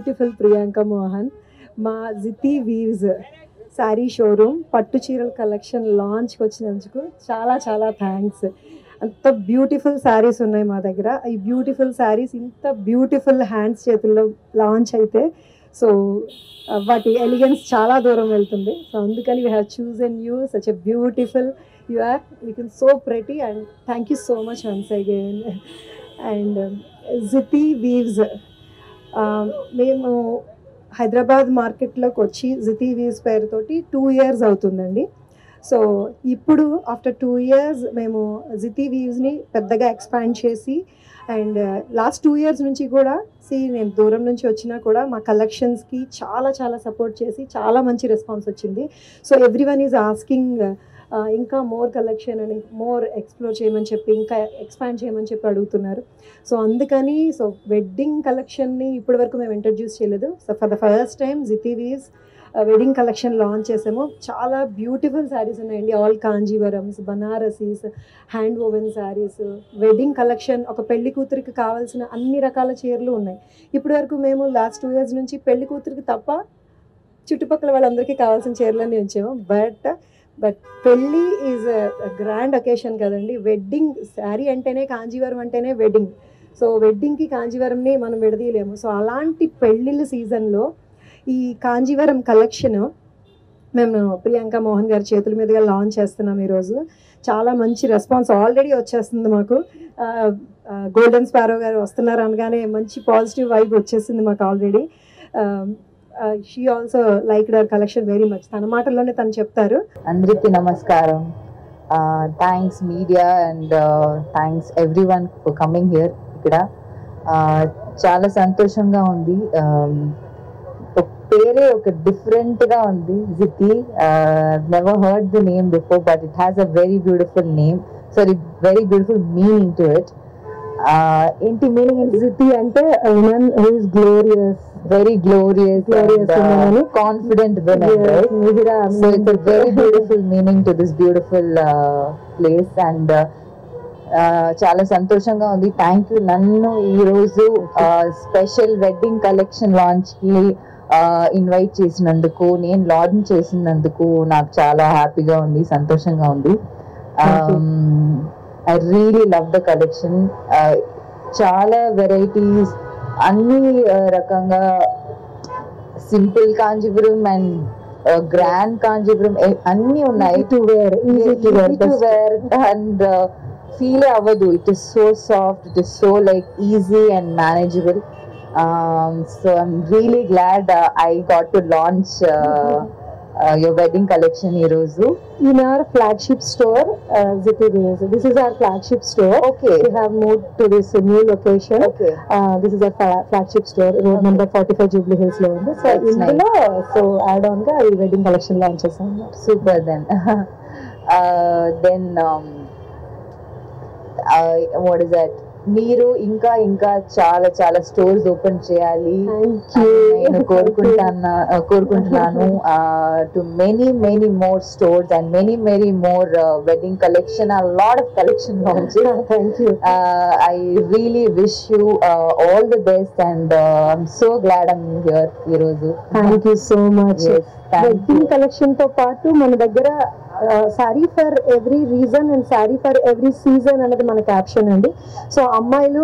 Beautiful Priyanka Mohan. మా Jiti weaves sari showroom పట్టు చీరల కలెక్షన్ లాంచ్కి వచ్చినందుకు చాలా చాలా థ్యాంక్స్. అంత బ్యూటిఫుల్ శారీస్ ఉన్నాయి మా దగ్గర. ఈ బ్యూటిఫుల్ శారీస్ ఇంత బ్యూటిఫుల్ హ్యాండ్స్ చేతుల్లో లాంచ్ అయితే సో వాటి ఎలిగెన్స్ చాలా దూరం వెళ్తుంది. సో అందుకని we have chosen you such a beautiful you are looking so pretty and thank you so much once again. And Jithi weaves మేము హైదరాబాద్ మార్కెట్లోకి వచ్చి జితి వీవ్స్ పేరుతోటి 2 years అవుతుందండి. సో ఇప్పుడు ఆఫ్టర్ 2 years మేము జితి వీవ్స్ని పెద్దగా ఎక్స్పాండ్ చేసి అండ్ లాస్ట్ 2 years నుంచి కూడా నేను దూరం నుంచి వచ్చినా కూడా మా కలెక్షన్స్కి చాలా చాలా సపోర్ట్ చేసి చాలా మంచి రెస్పాన్స్ వచ్చింది. సో ఎవ్రీవన్ ఈజ్ ఆస్కింగ్ ఇంకా మోర్ కలెక్షన్ అని మోర్ ఎక్స్ప్లోర్ చేయమని చెప్పి ఇంకా ఎక్స్పాండ్ చేయమని చెప్పి అడుగుతున్నారు. సో అందుకని సో వెడ్డింగ్ కలెక్షన్ని ఇప్పటి వరకు మేము ఇంట్రడ్యూస్ చేయలేదు. So for the first time Jithi weaves wedding collection launch చేసాము. చాలా బ్యూటిఫుల్ శారీస్ ఉన్నాయండి. All Kanjeevarams, Banarasis, hand woven saris, wedding collection, ఒక పెళ్లి కూతురికి కావాల్సిన అన్ని రకాల చీరలు ఉన్నాయి. ఇప్పటి వరకు మేము లాస్ట్ 2 years నుంచి పెళ్లి కూతురికి తప్ప చుట్టుపక్కల వాళ్ళందరికీ కావాల్సిన చీరలన్నీ ఉంచాము. బట్ పెళ్ళి ఈజ్ గ్రాండ్ అకేషన్ కదండి. వెడ్డింగ్ శారీ అంటేనే కాంజీవరం అంటేనే వెడ్డింగ్. సో వెడ్డింగ్కి కాంజీవరంని మనం విడదీయలేము. సో అలాంటి పెళ్ళిళ్ళ సీజన్లో ఈ కాంజీవరం కలెక్షన్ మేము ప్రియాంక మోహన్ గారి చేతుల మీదుగా లాంచ్ చేస్తున్నాం ఈరోజు. చాలా మంచి రెస్పాన్స్ ఆల్రెడీ వచ్చేస్తుంది మాకు. గోల్డెన్ స్పారో గారు వస్తున్నారు అనగానే మంచి పాజిటివ్ వైబ్ వచ్చేసింది మాకు already. She also liked our collection very much. తన మాటల్లోనే తను చెప్తారు. అందరికీ నమస్కారం. Thanks media and thanks everyone for coming here. ఇక్కడ చాలా సంతోషంగా ఉంది. పేరే ఒక డిఫరెంట్ గా ఉంది, Jithi. Never heard the name before but it has a very beautiful name, sorry very beautiful meaning to it. ఏంటి మీనింగ్? జితి అంటే woman who is glorious, very glorious and confident women, right? So it's a very beautiful meaning to this beautiful place and చాలా సంతోషంగా ఉంది. Thank you నన్ను ఈరోజు special wedding collection launch కి invite చేసినందుకు, నేను లాంచ్ చేసినందుకు నాకు చాలా హ్యాపీగా ఉంది, సంతోషంగా ఉంది. I really love the collection. చాలా వెరైటీస్, అన్ని రకంగా simple Kanjeevaram and grand Kanjeevaram అన్ని ఉన్నాయి. To wear, easy to wear and feel అవ్వదు. It is so soft, it is so like easy and manageable. So I'm really glad I got to launch your wedding collection Irozu in our flagship store, Zithi Weavers. This is our flagship store. Okay, we have moved to this new location. Okay, this is our flagship store, road number 45 Jubilee Hills lo undi. So indulo so add on ga ee wedding collection launch chesam. Super then. Then what is that? మీరు ఇంకా ఇంకా చాలా చాలా stores open చేయాలి నేను కోరుకుంటున్నాను. To many more stores and many more wedding collection, a lot of collection launches. Thank you. I really wish you all the best and I'm so glad I'm here ఈరోజు. Thank you so much. Yes, wedding collection తో పాటు మన దగ్గర sari for every reason and sari for every season అనేది మన caption అండి. So అమ్మాయిలు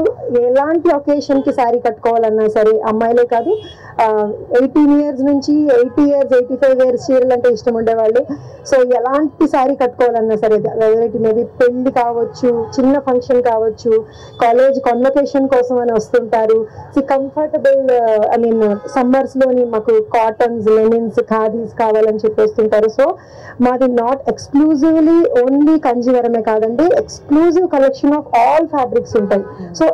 ఎలాంటి ఒకేషన్ కి శారీ కట్టుకోవాలన్నా సరే, అమ్మాయిలే కాదు 18 years నుంచి 80 years 85 years చీరలు అంటే ఇష్టం ఉండేవాళ్ళు. సో ఎలాంటి శారీ కట్టుకోవాలన్నా సరే, మేబీ పెళ్లి కావచ్చు, చిన్న ఫంక్షన్ కావచ్చు, కాలేజ్ కన్వకేషన్ కోసం అని వస్తుంటారు. So comfortable I mean summers లోని మాకు కాటన్స్, లెనిన్స్, ఖాదీస్ కావాలని చెప్పి వస్తుంటారు. సో మాది నాట్ ఎక్స్క్లూజివ్లీ ఓన్లీ కంజీవరమే కాదండి, exclusive collection of all fabrics ఉంటాయి. So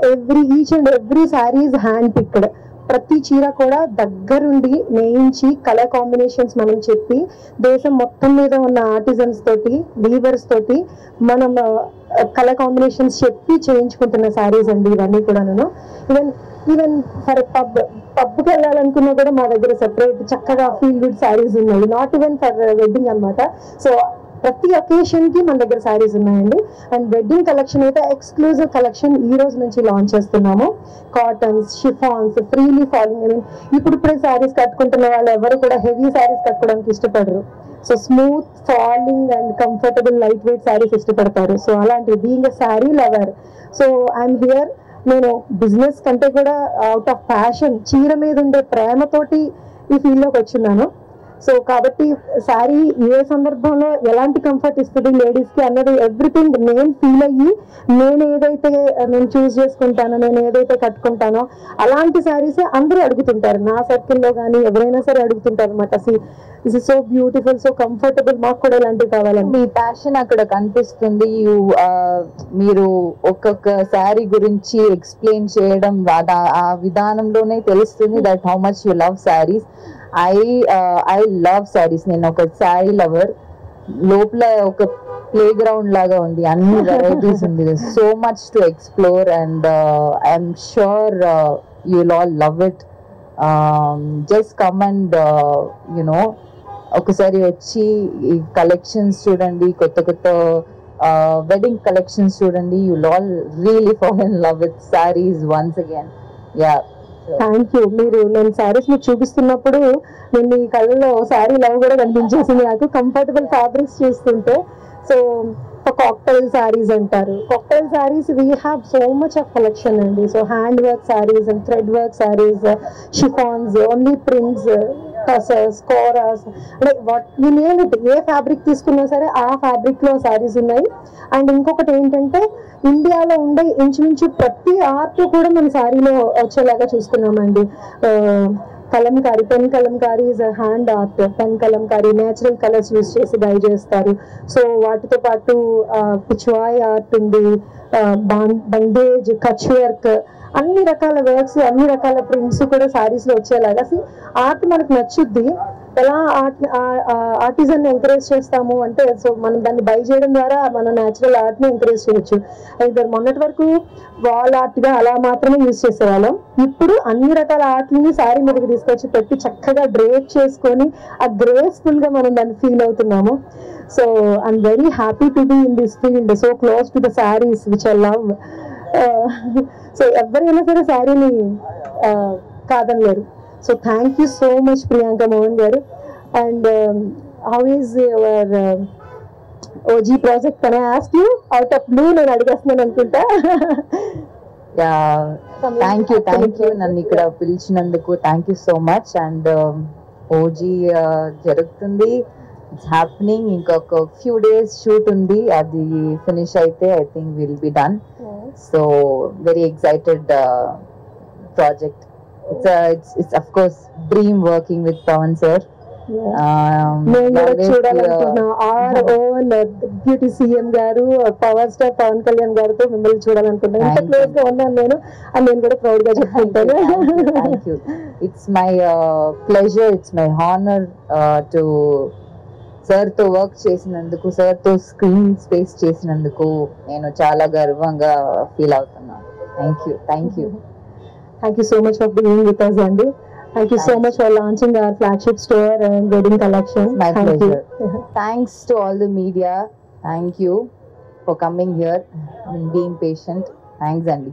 each and every sari is hand picked. ప్రతి చీర కూడా దగ్గరుండి నేయించి కలర్ కాంబినేషన్స్ మనం చెప్పి దేశం మొత్తం మీద ఉన్న ఆర్టిజన్స్ తోటి, వీవర్స్ తోటి మనం కలర్ కాంబినేషన్స్ చెప్పి చేయించుకుంటున్న శారీస్ అండి ఇవన్నీ కూడా. నేను ఈవెన్ ఫర్ పబ్కి వెళ్ళాలనుకున్నా కూడా మా దగ్గర సెపరేట్ చక్కగా ఫీల్ గుడ్ శారీస్ ఉన్నాయి, నాట్ ఈవెన్ ఫర్ వెడ్డింగ్ అనమాట. సో ప్రతి ఒకేషన్ కి మన దగ్గర శారీస్ ఉన్నాయండి. అండ్ వెడ్డింగ్ కలెక్షన్ అయితే ఎక్స్క్లూజివ్ కలెక్షన్ ఈ రోజు నుంచి లాంచ్ చేస్తున్నాము. Cottons, chiffons, freely falling. ఇప్పుడిప్పుడే శారీస్ కట్టుకుంటున్న వాళ్ళు ఎవరు కూడా హెవీ శారీస్ కట్టుకోవడానికి ఇష్టపడరు. So smooth falling and comfortable light weight saris ఇష్టపడతారు. సో అలాంటి being a sari lover, so I'm here. నేను బిజినెస్ కంటే కూడా అవుట్ ఆఫ్ ప్యాషన్, చీర మీద ఉండే ప్రేమతోటి ఈ ఫీల్డ్లోకి వచ్చిన్నాను. సో కాబట్టి శారీ ఏ సందర్భంలో ఎలాంటి కంఫర్ట్ ఇస్తుంది లేడీస్కి అన్నది ఎవ్రీథింగ్ నేను ఫీల్ అయ్యి నేను చూస్ చేసుకుంటానో, నేను ఏదైతే కట్టుకుంటానో అలాంటి శారీసే అందరూ అడుగుతుంటారు. నా సర్కిల్లో కానీ ఎవరైనా సరే అడుగుతుంటారు అనమాట. This is so beautiful, so comfortable, మాకు కూడా ఇలాంటివి కావాలండి. మీ ప్యాషన్ అక్కడ కనిపిస్తుంది. మీరు ఒక్కొక్క శారీ గురించి ఎక్స్ప్లెయిన్ చేయడం ఆ విధానంలోనే తెలుస్తుంది that how much you love saris. I love saris. నేను ఒక శారీ లవర్. లోపల ఒక ప్లే గ్రౌండ్ లాగా ఉంది, అన్ని వెరైటీస్ ఉంది. So much to explore and I'm sure you will all love it. Just come and you know ఒకసారి వచ్చి ఈ కలెక్షన్స్ చూడండి, కొత్త కొత్త వెడ్డింగ్ కలెక్షన్స్ చూడండి. You will all really fall in love with saris once again. Yeah, thank you. నేను శారీస్ మీకు చూపిస్తున్నప్పుడు నేను మీ కళ్ళలో శారీ లవ్ కూడా కనిపించేసింది నాకు, కంఫర్టబుల్ ఫ్యాబ్రిక్స్ చూస్తుంటే. సో కాక్టైల్ శారీస్ అంటారు. Cocktail saris we have so much of collection అండి. So hand work saris and thread work saris, chiffons, only prints, tussars, koras, అంటే వాట్ యూ నేమ్ ఇట్, ఏ ఫ్యాబ్రిక్ తీసుకున్నా సరే ఆ ఫ్యాబ్రిక్ లో శారీస్ ఉన్నాయి. అండ్ ఇంకొకటి ఏంటంటే ఇండియాలో ఉండే ఇంచుమించు ప్రతి ఆర్ట్ కూడా మన శారీలో వచ్చేలాగా చూసుకున్నామండి. Kalamkari, pen Kalamkari is hand art. Pen Kalamkari natural colours use చేసి డై చేస్తారు. సో వాటితో పాటు పిచ్వాయ్ ఆర్ట్ ఉంది, బండేజ్, కచ్ వర్క్, అన్ని రకాల వర్క్స్, అన్ని రకాల ప్రింట్స్ కూడా శారీస్ లో వచ్చేలాగా ఆర్ట్ మనకు నచ్చుద్ది. ఎలా ఆర్టిజన్ ఎంకరేజ్ చేస్తాము అంటే, సో మనం దాన్ని బై చేయడం ద్వారా మన న్యాచురల్ ఆర్ట్ ని ఎంకరేజ్ చేయొచ్చు. అయితే మొన్నటి వరకు వాల్ ఆర్ట్ గా అలా మాత్రమే యూజ్ చేసేవాళ్ళం. ఇప్పుడు అన్ని రకాల ఆర్ట్ని శారీ మీదకి తీసుకొచ్చి పెట్టి చక్కగా డ్రేప్ చేసుకొని ఆ గ్రేస్ఫుల్ గా మనం దాన్ని ఫీల్ అవుతున్నాము. So I'm very happy to be in this field, so close to the saris which I love. So ఎవరైనా సరే శారీని కాదనలేరు. So thank you so much, Priyanka Mohan garu. And how is your OG project? Can I ask you? Out of blue, నేను అడిగేస్తున్నాను అనుకుంటా. Thank you నన్ను ఇక్కడ పిలిచినందుకు. Thank you so much. And OG జరుగుతుంది, it's happening. ఇంకొక few days shoot ఉంది, అది finish అయితే I think will be done. So very excited project. It's of course dream working with Pawan sir. చూడాలనుకుంటున్నా our own deputy CM గారు, power star Pawan Kalyan గారితో మిమ్మల్ని చూడాలనుకుంటున్నాను. ఎంత క్లోజ్ గా ఉన్నాను నేను, అని నేను కూడా ప్రౌడ్ గా చెప్పుకుంటాను. Thank you. It's my pleasure, it's my honour to sir తో వర్క్ చేసినందుకు, సార్ తో స్క్రీన్ స్పేస్ చేసినందుకు నేను చాలా గర్వంగా ఫీల్ అవుతున్నాను. Thank you. Thank you so much for being with us, Andy. Thank you so much for launching our flagship store and wedding collection. My pleasure. Thanks to all the media. Thank you for coming here and being patient. Thanks, Andy.